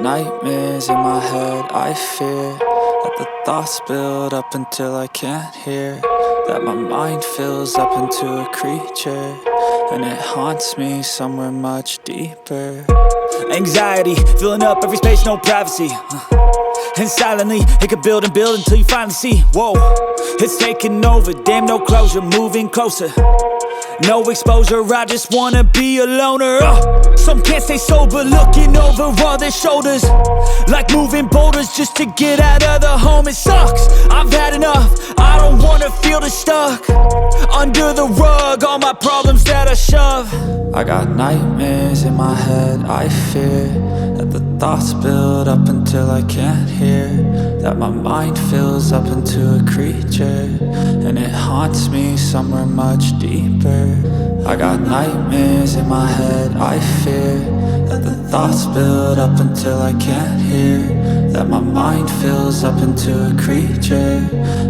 nightmares in my head, I fear that the thoughts build up until I can't hear, that my mind fills up into a creature, and it haunts me somewhere much deeper. Anxiety, filling up every space, no privacy. And silently, it could build and build until you finally see, whoa, it's taking over, damn no closure, moving closer. No exposure, I just wanna be a loner. Some can't stay sober, looking over all their shoulders, like moving boulders just to get out of the home. It sucks, I've had enough, I don't wanna feel the stuck under the rug, all my problems that I shove. I got nightmares in my head, I fear that the thoughts build up until I can't hear, that my mind fills up into a creature, and it haunts me somewhere much deeper. I got nightmares in my head, I fear that the thoughts build up until I can't hear, that my mind fills up into a creature,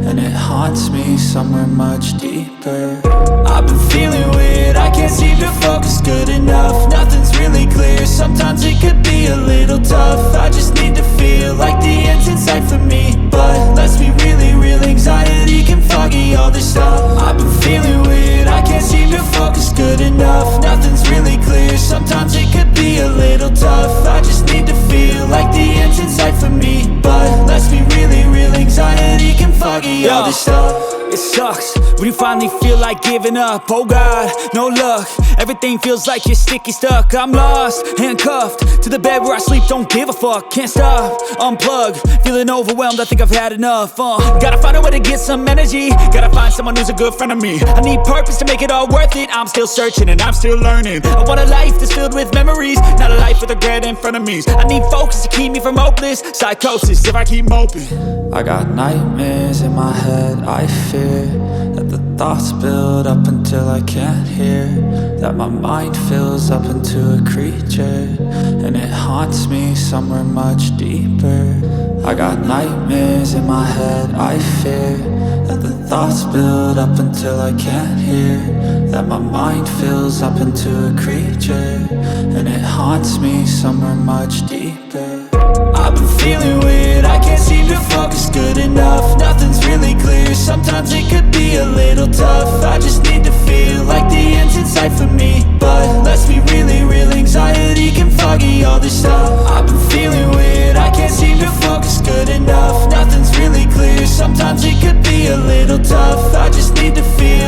and it haunts me somewhere much deeper. I've been feeling weird, I can't seem to focus good enough. Nothing's really clear, sometimes it could be a little tough. I just need to feel like the end's in sight for me, but let's be really real, anxiety can foggy all this stuff. I've been feeling weird, I can't seem to focus good enough. Nothing's really clear, sometimes it could be a little tough. I just need to feel like the end's in sight for me, but let's be really real, anxiety can foggy all this stuff. It sucks when you finally feel like giving up. Oh God, no luck, everything feels like you're sticky stuck. I'm lost, handcuffed to the bed where I sleep, don't give a fuck. Can't stop, unplug, feeling overwhelmed, I think I've had enough. Gotta find a way to get some energy, gotta find someone who's a good friend of me. I need purpose to make it all worth it, I'm still searching and I'm still learning. I want a life that's filled with memories, not a life with regret in front of me. I need focus to keep me from hopeless psychosis if I keep moping. I got nightmares in my head, I fear that the thoughts build up until I can't hear, that my mind fills up into a creature, and it haunts me somewhere much deeper. I got nightmares in my head, I fear that the thoughts build up until I can't hear, that my mind fills up into a creature, and it haunts me somewhere much deeper. I've been feeling weird, I can't seem to focus good enough. Nothing's really clear, sometimes it could be a little tough. I just need to feel like the end's in sight for me, but let's be really real, anxiety can foggy all this stuff. I've been feeling weird, I can't seem to focus good enough. Nothing's really clear, sometimes it could be a little tough. I just need to feel